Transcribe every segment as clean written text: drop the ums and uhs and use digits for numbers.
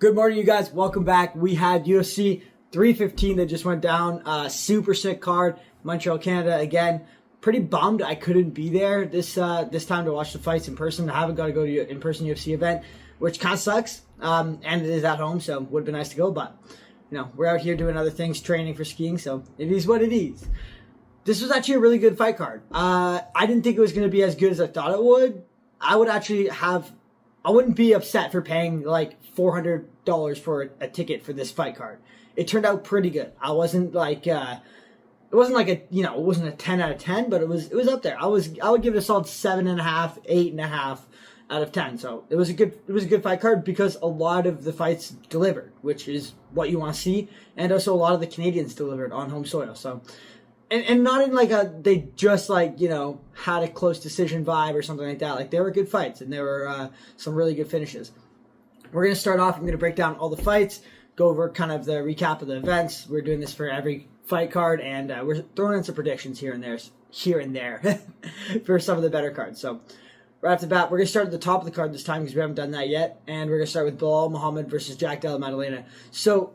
Good morning, you guys. Welcome back. We had UFC 315 that just went down. Super sick card. Montreal, Canada. Again, pretty bummed I couldn't be there this time to watch the fights in person. I haven't got to go to an in-person UFC event, which kind of sucks. And it is at home, so would have been nice to go. But, we're out here doing other things, training for skiing, so it is what it is. This was actually a really good fight card. I didn't think it was going to be as good as I thought it would. I wouldn't be upset for paying like $400 for a ticket for this fight card. It turned out pretty good. I wasn't like, it wasn't a 10 out of 10, but it was up there. I would give it a solid 7.5, 8.5 out of 10. So it was a good fight card because a lot of the fights delivered, which is what you want to see. And also a lot of the Canadians delivered on home soil. So, and not in like they just had a close decision vibe or something like that. Like, they were good fights and there were some really good finishes. We're going to start off. I'm going to break down all the fights, go over kind of the recap of the events. We're doing this for every fight card, and we're throwing in some predictions here and there for some of the better cards. So right off the bat, we're going to start at the top of the card this time because we haven't done that yet, and we're going to start with Belal Muhammad versus Jack Della Maddalena. So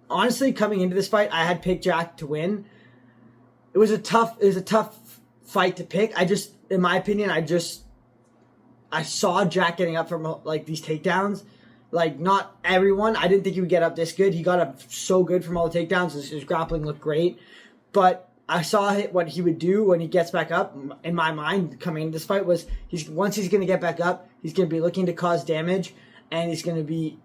honestly, coming into this fight, I had picked Jack to win. It was a tough fight to pick. In my opinion, I saw Jack getting up from like these takedowns. Like, not everyone. I didn't think he would get up this good. He got up so good from all the takedowns. His grappling looked great. But I saw what he would do when he gets back up. In my mind, coming into this fight was, once he's going to get back up, he's going to be looking to cause damage. And he's going to be,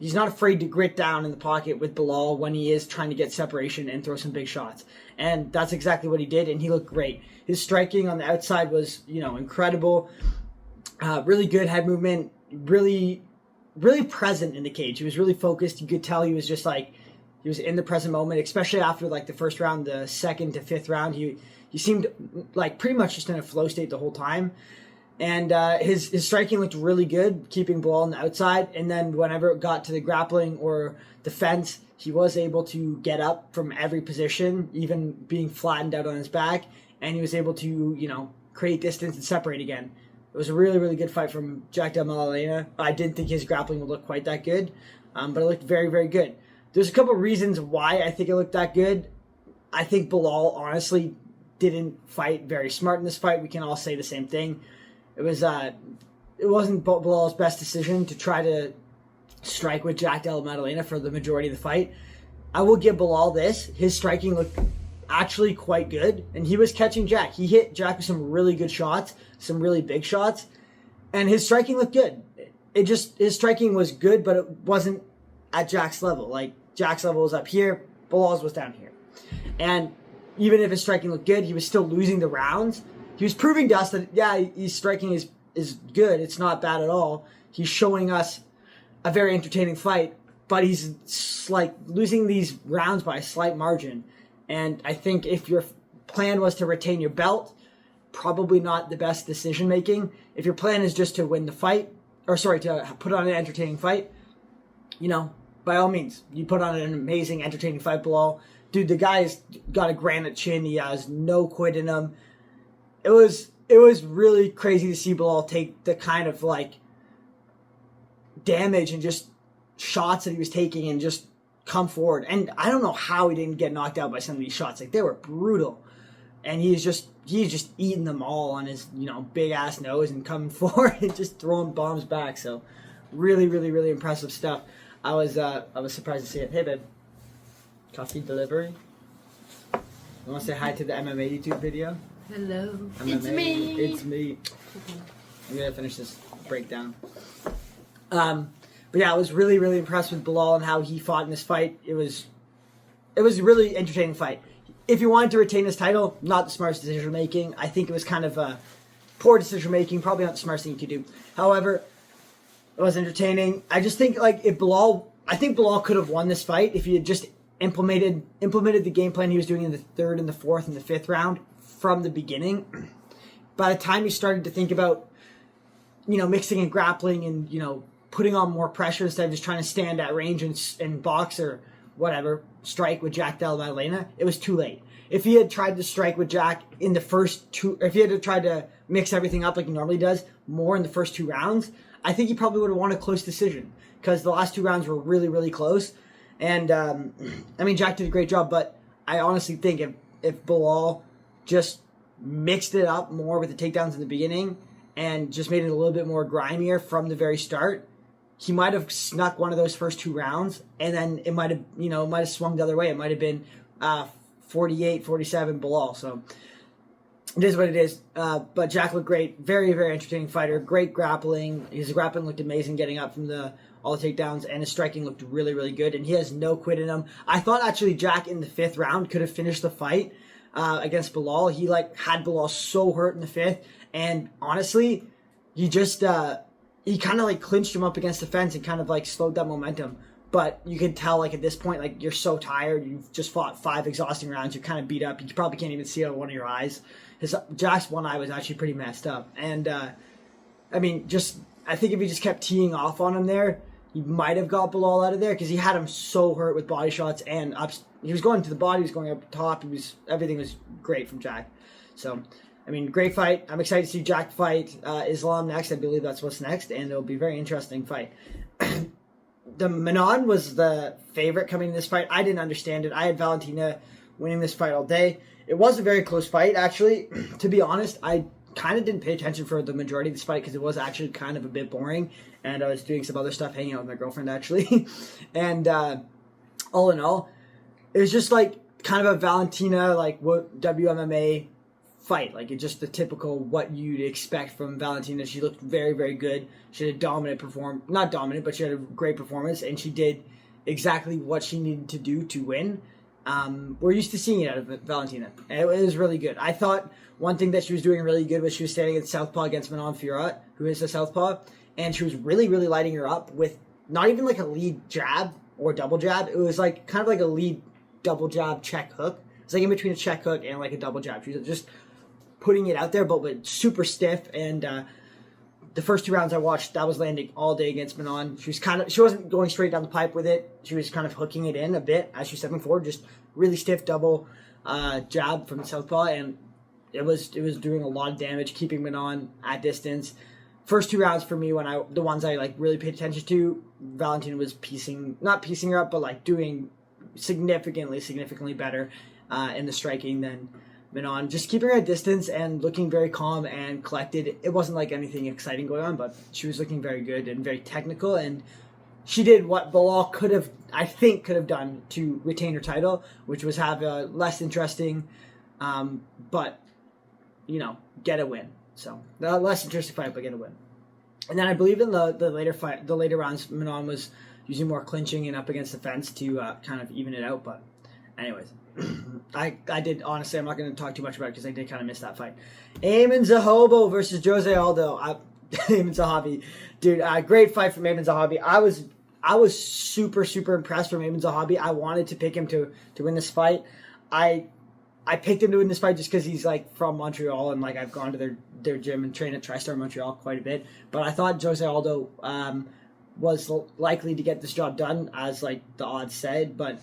he's not afraid to grit down in the pocket with Belal when he is trying to get separation and throw some big shots. And that's exactly what he did, and he looked great. His striking on the outside was, incredible. Really good head movement. Really, really present in the cage. He was really focused. You could tell he was just he was in the present moment, especially after the first round, the second to fifth round. He seemed like pretty much just in a flow state the whole time. And his striking looked really good, keeping Belal on the outside. And then whenever it got to the grappling or defense, he was able to get up from every position, even being flattened out on his back. And he was able to, create distance and separate again. It was a really, really good fight from Jack Della Maddalena. I didn't think his grappling would look quite that good, but it looked very, very good. There's a couple of reasons why I think it looked that good. I think Belal honestly didn't fight very smart in this fight. We can all say the same thing. It wasn't Belal's best decision to try to strike with Jack Della Maddalena for the majority of the fight. I will give Belal this. His striking looked actually quite good, and he was catching Jack. He hit Jack with some really good shots, some really big shots, and his striking looked good. His striking was good, but it wasn't at Jack's level. Like, Jack's level was up here, Belal's was down here. And even if his striking looked good, he was still losing the rounds. He was proving to us that, his striking is good. It's not bad at all. He's showing us a very entertaining fight, but he's losing these rounds by a slight margin. And I think if your plan was to retain your belt, probably not the best decision making. If your plan is just to win the fight, to put on an entertaining fight, by all means, you put on an amazing, entertaining fight, Belal. Dude, the guy's got a granite chin. He has no quit in him. It was really crazy to see Belal take the kind of damage and just shots that he was taking and just come forward. And I don't know how he didn't get knocked out by some of these shots. They were brutal. And he's just eating them all on his, big ass nose and coming forward and just throwing bombs back. So really, really, really impressive stuff. I was surprised to see it. Hey, babe. Coffee delivery. You want to say hi to the MMA YouTube video? Hello. MMA, it's me. It's me. I'm going to finish this breakdown. But yeah, I was really, really impressed with Belal and how he fought in this fight. It was a really entertaining fight. If you wanted to retain this title, not the smartest decision making. I think it was kind of a poor decision making, probably not the smartest thing you could do. However, it was entertaining. I just think I think Belal could have won this fight if he had just implemented the game plan he was doing in the third and the fourth and the fifth round from the beginning. By the time he started to think about, mixing and grappling and, putting on more pressure instead of just trying to stand at range and box or whatever, strike with Jack Della Maddalena, it was too late. If he had tried to strike with Jack in the first two, if he had tried to mix everything up like he normally does more in the first two rounds, I think he probably would have won a close decision. because the last 2 rounds were really, really close. And, I mean, Jack did a great job, but I honestly think if Bilal just mixed it up more with the takedowns in the beginning and just made it a little bit more grimier from the very start, he might have snuck one of those first 2 rounds, and then it might have swung the other way. It might have been 48-47 Bilal. So it is what it is. But Jack looked great. Very, very entertaining fighter. Great grappling. His grappling looked amazing getting up from all the takedowns, and his striking looked really, really good, and he has no quit in him. I thought actually Jack in the 5th round could have finished the fight against Bilal. He had Bilal so hurt in the 5th, and honestly, he just he kind of clinched him up against the fence and kind of slowed that momentum. But you can tell at this point you're so tired. You've just fought 5 exhausting rounds. You're kind of beat up. You probably can't even see out of one of your eyes. Jack's one eye was actually pretty messed up, and I mean, I think if he just kept teeing off on him there, he might have got Bilal out of there, because he had him so hurt with body shots and ups. He was going to the body, he was going up top. Everything was great from Jack. So, I mean, great fight. I'm excited to see Jack fight Islam next. I believe that's what's next, and it'll be a very interesting fight. The Manon was the favorite coming in this fight. I didn't understand it. I had Valentina winning this fight all day. It was a very close fight, actually. To be honest, I kind of didn't pay attention for the majority of this fight because it was actually kind of a bit boring, and I was doing some other stuff, hanging out with my girlfriend, actually. And all in all, it was just kind of a Valentina what WMMA fight. It's just the typical what you'd expect from Valentina. She looked very, very good. She had a not dominant, but she had a great performance, and she did exactly what she needed to do to win. We're used to seeing it out of Valentina, and it was really good. I thought one thing that she was doing really good was she was standing at southpaw against Manon Fiorot, who is a southpaw, and she was really, really lighting her up with not even a lead jab or double jab. It was kind of a lead double jab check hook. It's in between a check hook and a double jab. She was just putting it out there, but with super stiff. And the first 2 rounds I watched, that was landing all day against Manon. She wasn't going straight down the pipe with it. She was kind of hooking it in a bit as she was stepping forward, just really stiff double jab from the southpaw, and it was doing a lot of damage, keeping Manon at distance. First 2 rounds for me, the ones I really paid attention to, Valentina was not piecing her up, but doing significantly better in the striking than Manon. Just keeping her at distance and looking very calm and collected. It wasn't anything exciting going on, but she was looking very good and very technical, and she did what Bilal could have done to retain her title, which was have a less interesting, but get a win. So the less interesting fight, but get a win. And then I believe in the later rounds, Manon was using more clinching and up against the fence to kind of even it out. But anyways, I did, honestly, I'm not going to talk too much about it because I did kind of miss that fight. Ayman Zahobo versus Jose Aldo. Ayman Zahabi, dude, great fight from Ayman Zahabi. I was super, super impressed from Ayman Zahabi. I wanted to pick him to win this fight. I picked him to win this fight just because he's from Montreal, and I've gone to their gym and trained at TriStar Montreal quite a bit. But I thought Jose Aldo was likely to get this job done, as the odds said. But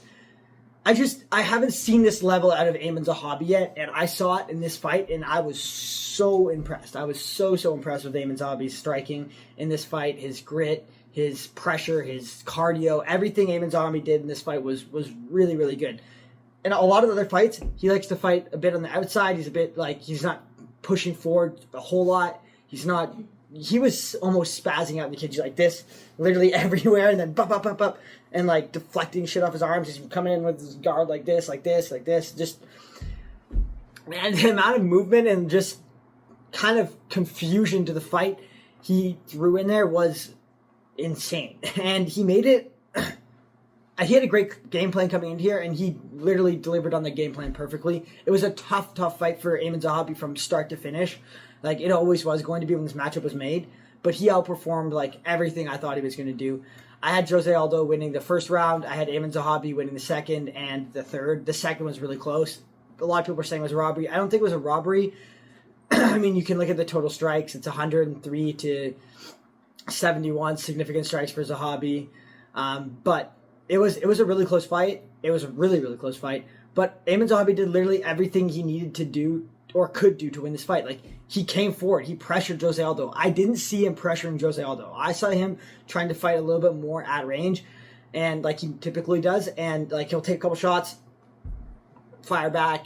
I haven't seen this level out of Ayman Zahabi yet, and I saw it in this fight, and I was so impressed. I was so impressed with Ayman Zahabi's striking in this fight, his grit, his pressure, his cardio, everything Ayman Zahabi did in this fight was really, really good. In a lot of other fights, he likes to fight a bit on the outside. He's a bit he's not pushing forward a whole lot. He was almost spazzing out in the cage like this, literally everywhere, and then bop, and deflecting shit off his arms. He's coming in with his guard like this. Just, man, the amount of movement and just kind of confusion to the fight he threw in there was insane. And he made it. He had a great game plan coming in here, and he literally delivered on the game plan perfectly. It was a tough fight for Ayman Zahabi from start to finish. It always was going to be when this matchup was made. But he outperformed everything I thought he was going to do. I had Jose Aldo winning the first round. I had Ayman Zahabi winning the second and the third. The second was really close. A lot of people were saying it was a robbery. I don't think it was a robbery. I mean, you can look at the total strikes. It's 103 to 71 significant strikes for Zahabi. But it was a really close fight. It was a really, really close fight. But Ayman Zahabi did literally everything he needed to do or could do to win this fight. Like, he came forward. He pressured Jose Aldo. I didn't see him pressuring Jose Aldo. I saw him trying to fight a little bit more at range, and like he typically does. And like, he'll take a couple shots, fire back,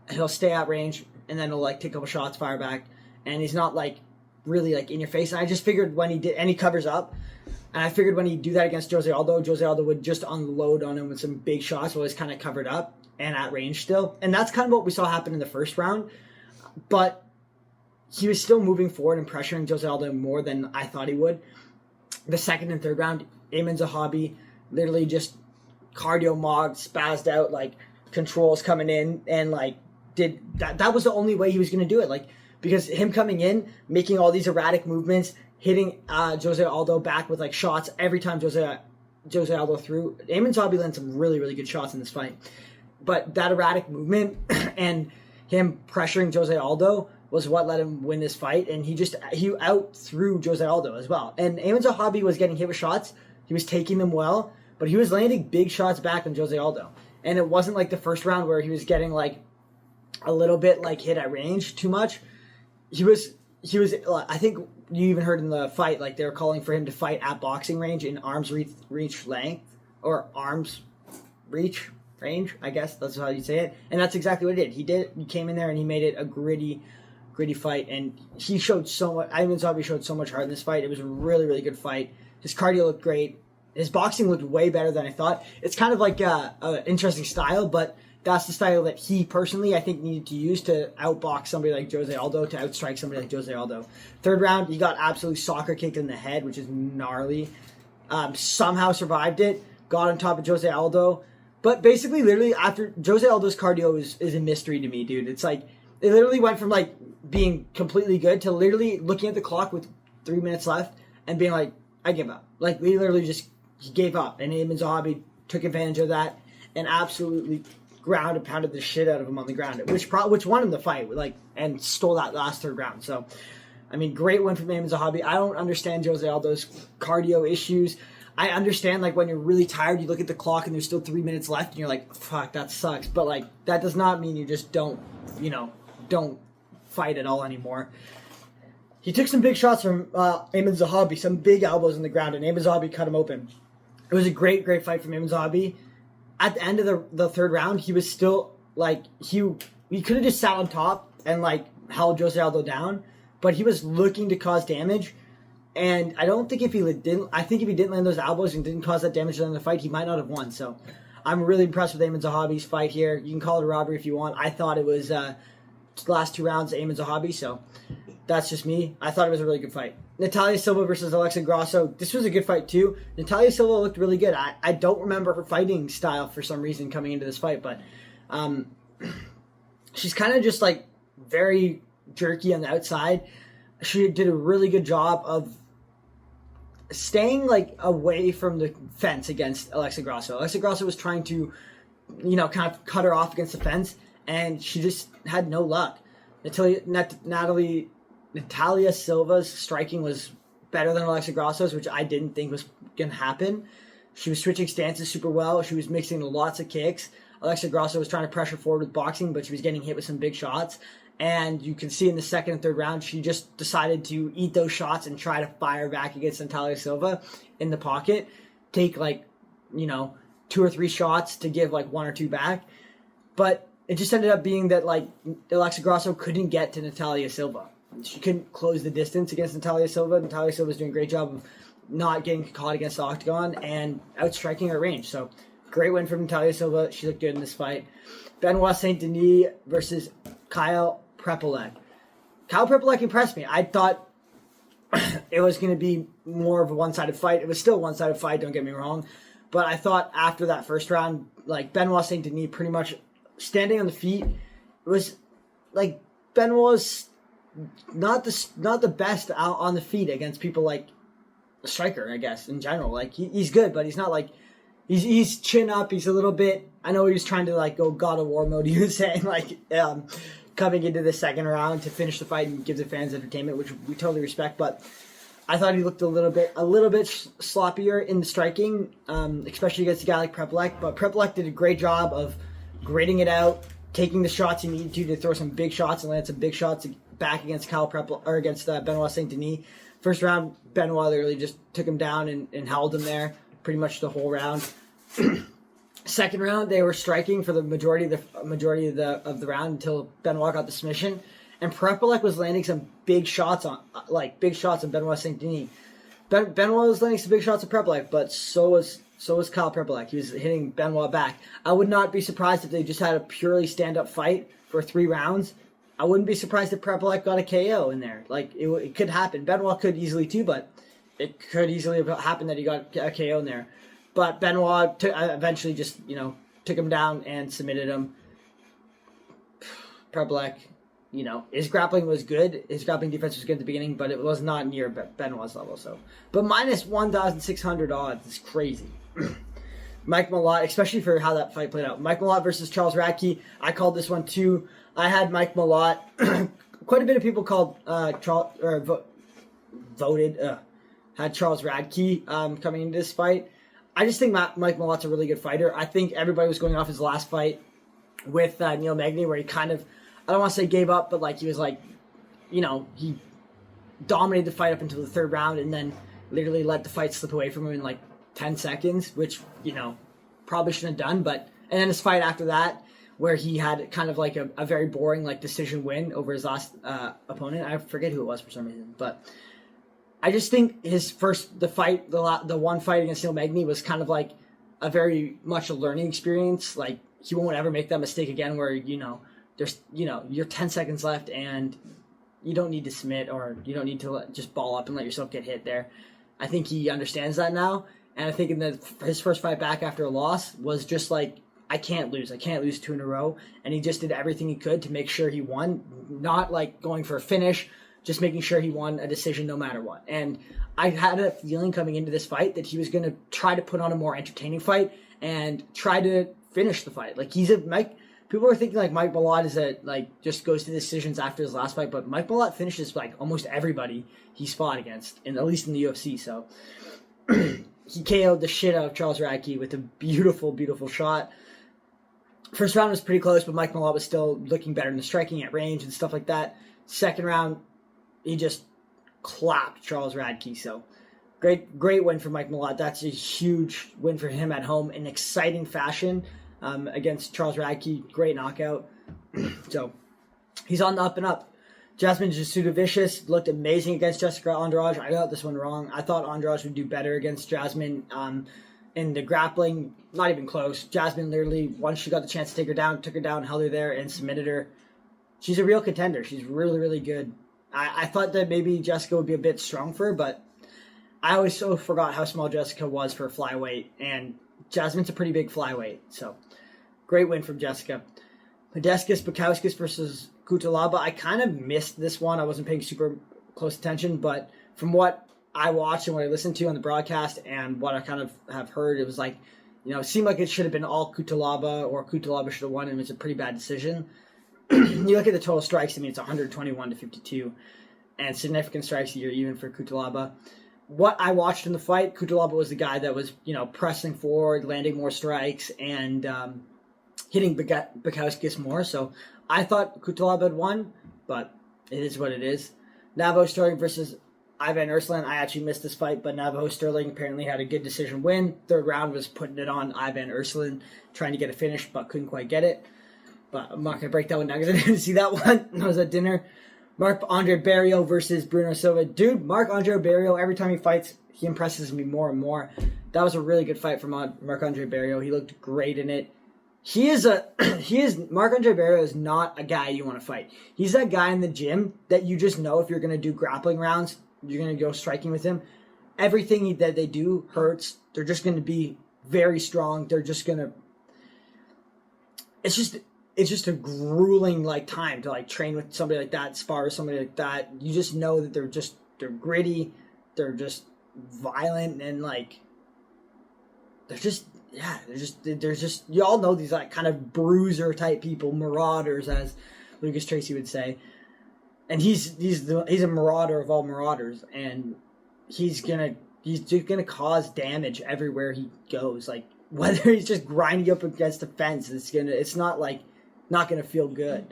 and he'll stay at range, and then he'll like take a couple shots, fire back, and he's not like really like in your face. And I just figured when he did, and he covers up, and I figured when he'd do that against Jose Aldo would just unload on him with some big shots while he's kind of covered up and at range still. And that's kind of what we saw happen in the first round. But he was still moving forward and pressuring Jose Aldo more than I thought he would. The second and third round, Aiemann Zahabi literally just cardio mogged, spazzed out, like controls coming in, and like did that. That was the only way he was going to do it. Like, because him coming in, making all these erratic movements, hitting Jose Aldo back with like shots every time Jose Aldo threw. Aiemann Zahabi landed some really, really good shots in this fight. But that erratic movement and him pressuring Jose Aldo was what let him win this fight. And he out threw Jose Aldo as well. And Aiemann Zahabi was getting hit with shots. He was taking them well, but he was landing big shots back on Jose Aldo. And it wasn't like the first round where he was getting like a little bit like hit at range too much. He was, I think you even heard in the fight, like they were calling for him to fight at boxing range in arms reach length, or arms reach range, I guess that's how you say it. And that's exactly what he did. He came in there and he made it a gritty fight, and he showed so much. Aiemann Zahabi showed so much heart in this fight. It was a really, really good fight. His cardio looked great. His boxing looked way better than I thought. It's kind of like an interesting style, but that's the style that he personally, I think, needed to use to outbox somebody like Jose Aldo, to outstrike somebody like Jose Aldo. Third round, he got absolutely soccer kicked in the head, which is gnarly. Somehow survived it, got on top of Jose Aldo. But basically, literally, after Jose Aldo's cardio is a mystery to me, dude. It's like, it literally went from like being completely good to literally looking at the clock with 3 minutes left and being like, I give up. Like, he literally just gave up. And Aiemann Zahabi took advantage of that and absolutely ground and pounded the shit out of him on the ground, which won him the fight, like, and stole that last third round. So, I mean, great win from Aiemann Zahabi. I don't understand Jose Aldo's cardio issues. I understand, like, when you're really tired, you look at the clock and there's still 3 minutes left and you're like, fuck, that sucks. But, like, that does not mean you just don't fight at all anymore. He took some big shots from Aiemann Zahabi, some big elbows in the ground, and Aiemann Zahabi cut him open. It was a great, great fight from Aiemann Zahabi. At the end of the third round, he was still, like, he could have just sat on top and, like, held Jose Aldo down, but he was looking to cause damage. And I think if he didn't land those elbows and didn't cause that damage in the fight, he might not have won. So I'm really impressed with Aiemann Zahabi's fight here. You can call it a robbery if you want. I thought it was the last 2 rounds Aiemann Zahabi, so that's just me. I thought it was a really good fight. Natalia Silva versus Alexa Grasso. This was a good fight too. Natalia Silva looked really good. I don't remember her fighting style for some reason coming into this fight, but she's kind of just like very jerky on the outside. She did a really good job of staying like away from the fence against Alexa Grasso. Alexa Grasso was trying to, kind of cut her off against the fence, and she just had no luck. Natalia Silva's striking was better than Alexa Grasso's, which I didn't think was going to happen. She was switching stances super well. She was mixing lots of kicks. Alexa Grasso was trying to pressure forward with boxing, but she was getting hit with some big shots. And you can see in the second and third round, she just decided to eat those shots and try to fire back against Natalia Silva in the pocket. Take 2 or 3 shots to give like 1 or 2 back. But it just ended up being that like Alexa Grasso couldn't get to Natalia Silva. She couldn't close the distance against Natalia Silva. Natalia Silva was doing a great job of not getting caught against the octagon and outstriking her range. So great win from Natalia Silva. She looked good in this fight. Benoit Saint Denis versus Kyle Prepolek. Kyle Prepolek impressed me. I thought it was going to be more of a one-sided fight. It was still a one-sided fight, don't get me wrong. But I thought after that first round, like Benoit Saint Denis pretty much standing on the feet, it was like Benoit's not the best out on the feet against people like a striker, I guess, in general. Like he's good, but he's not like he's chin up. He's a little bit. I know he was trying to like go God of War mode. He was saying like coming into the second round to finish the fight and give the fans entertainment, which we totally respect. But I thought he looked a little bit sloppier in the striking, especially against a guy like Prepolek. But Prepolek did a great job of gritting it out, taking the shots he needed to throw some big shots and land some big shots back against against Benoit Saint Denis. First round, Benoit literally just took him down and held him there pretty much the whole round. Second round, they were striking for the majority of the round until Benoit got the submission, and Prepolek was landing some big shots on Benoit Saint Denis. Benoit was landing some big shots at Prepolek, but so was Kyle Prepolek. He was hitting Benoit back. I would not be surprised if they just had a purely stand-up fight for 3 rounds. I wouldn't be surprised if Prepolek got a KO in there. Like, it could happen. Benoit could easily too, but it could easily have happened that he got a KO in there. But Benoit eventually just, took him down and submitted him. Prepolek, his grappling was good. His grappling defense was good at the beginning, but it was not near Benoit's level. So, but minus 1,600 odds is crazy. Mike Malott, especially for how that fight played out. Mike Malott versus Charles Radke. I called this one too. I had Mike Malott. Quite a bit of people called had Charles Radke coming into this fight. I just think Mike Malott's a really good fighter. I think everybody was going off his last fight with Neil Magny, where he kind of, I don't want to say gave up, but he was he dominated the fight up until the 3rd round and then literally let the fight slip away from him in 10 seconds, which, probably shouldn't have done. And then his fight after that, where he had kind of a very boring decision win over his last opponent. I forget who it was for some reason, but I just think the one fight against Neil Magny was kind of a very much a learning experience. He won't ever make that mistake again where, there's, you're 10 seconds left and you don't need to submit or you don't need to just ball up and let yourself get hit there. I think he understands that now. And I think his first fight back after a loss was just I can't lose. I can't lose 2 in a row. And he just did everything he could to make sure he won. Not going for a finish, just making sure he won a decision no matter what. And I had a feeling coming into this fight that he was going to try to put on a more entertaining fight and try to finish the fight. People are thinking Mike Malott is just goes to decisions after his last fight, but Mike Malott finishes almost everybody he's fought against, at least in the UFC. So he KO'd the shit out of Charles Radke with a beautiful, beautiful shot. First round was pretty close, but Mike Malott was still looking better in the striking at range and stuff like that. Second round, he just clapped Charles Radke. So great win for Mike Malott. That's a huge win for him at home in exciting fashion against Charles Radke. Great knockout. So he's on the up and up. Jasmine Jasudavicius looked amazing against Jessica Andrade. I got this one wrong. I thought Andrade would do better against Jasmine in the grappling. Not even close. Jasmine literally, once she got the chance to take her down, took her down, held her there, and submitted her. She's a real contender. She's really, really good. I thought that maybe Jessica would be a bit strong for her, but I always so forgot how small Jessica was for a flyweight, and Jasmine's a pretty big flyweight. So, great win from Jessica. Modestas Bukauskas versus Kutalaba. I kind of missed this one. I wasn't paying super close attention, but from what I watched and what I listened to on the broadcast and what I kind of have heard, it was it seemed like it should have been all Kutalaba, or Kutalaba should have won, and it was a pretty bad decision. You look at the total strikes, it's 121 to 52, and significant strikes you're even for Kutalaba. What I watched in the fight, Kutalaba was the guy that was, pressing forward, landing more strikes, and hitting Bukauskas more. So I thought Kutalaba had won, but it is what it is. Navajo Sterling versus Ivan Ursulin. I actually missed this fight, but Navajo Sterling apparently had a good decision win. 3rd round was putting it on Ivan Ursulin, trying to get a finish, but couldn't quite get it. But I'm not going to break that one down because I didn't see that one. I was at dinner. Marc-Andre Barriault versus Bruno Silva. Dude, Marc-Andre Barriault, every time he fights, he impresses me more and more. That was a really good fight from Marc-Andre Barriault. He looked great in it. Marc-Andre Barriault is not a guy you want to fight. He's that guy in the gym that you just know if you're going to do grappling rounds, you're going to go striking with him. Everything that they do hurts. They're just going to be very strong. They're just going to... It's just a grueling time to train with somebody like that, spar with somebody like that. You just know that they're gritty, they're just violent, and they're just you all know these kind of bruiser type people, marauders, as Lucas Tracy would say. And he's a marauder of all marauders, and he's just gonna cause damage everywhere he goes. Whether he's just grinding up against the fence, it's not not going to feel good.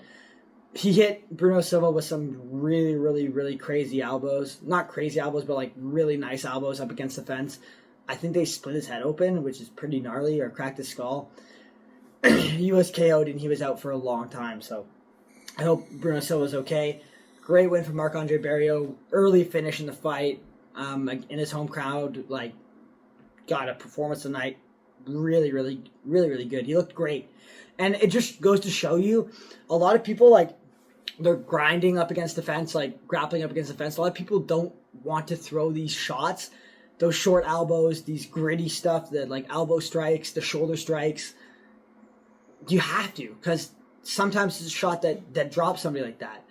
He hit Bruno Silva with some really, really, really crazy elbows. Not crazy elbows, but like really nice elbows up against the fence. I think they split his head open, which is pretty gnarly, or cracked his skull. He was KO'd and he was out for a long time, so I hope Bruno Silva's okay. Great win for Marc-Andre Barriault. Early finish in the fight, in his home crowd, like, got a performance tonight. Really, really, really, really good. He looked great. And it just goes to show you, a lot of people, like, they're grinding up against the fence, like, grappling up against the fence. A lot of people don't want to throw these shots, those short elbows, these gritty stuff, the, like, elbow strikes, the shoulder strikes. You have to, because sometimes it's a shot that drops somebody like that,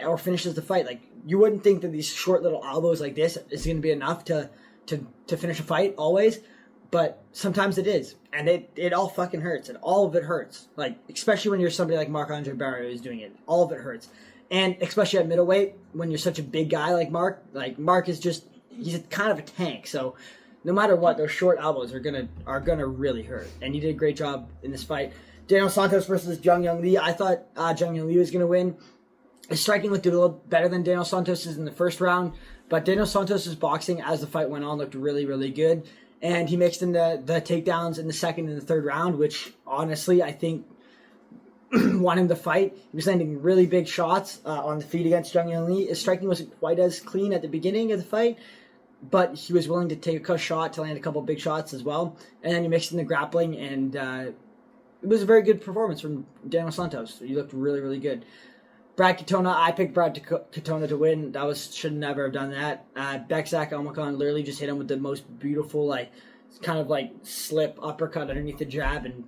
or finishes the fight. Like, you wouldn't think that these short little elbows like this is going to be enough to finish a fight always, but sometimes it is, and it all fucking hurts, and all of it hurts. Like, especially when you're somebody like Marc-Andre Barriault who's doing it, all of it hurts, and especially at middleweight when you're such a big guy like Mark. Like, Mark is just, he's kind of a tank, so no matter what, those short elbows are gonna really hurt. And he did a great job in this fight. Daniel Santos versus Jung Young Lee. I thought Jung Young Lee was gonna win. His striking looked a little better than Daniel Santos's in the first round, but Daniel Santos's boxing as the fight went on looked really, really good. And he mixed in the takedowns in the second and the third round, which honestly I think won him the fight. He was landing really big shots on the feet against Jung Young Lee. His striking wasn't quite as clean at the beginning of the fight, but he was willing to take a shot to land a couple big shots as well. And then he mixed in the grappling, and it was a very good performance from Daniel Santos. He looked really, really good. Brad Katona, I picked Brad Katona to win. Should never have done that. Bekzak Almakhan literally just hit him with the most beautiful, like, kind of like slip uppercut underneath the jab and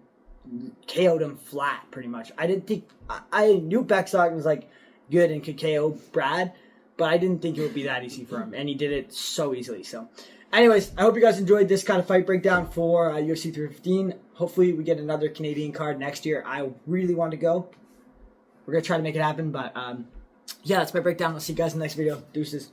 KO'd him flat, pretty much. I knew Bekzak was like good and could KO Brad, but I didn't think it would be that easy for him, and he did it so easily. So, anyways, I hope you guys enjoyed this kind of fight breakdown for UFC 315. Hopefully, we get another Canadian card next year. I really want to go. We're going to try to make it happen, but yeah, that's my breakdown. I'll see you guys in the next video. Deuces.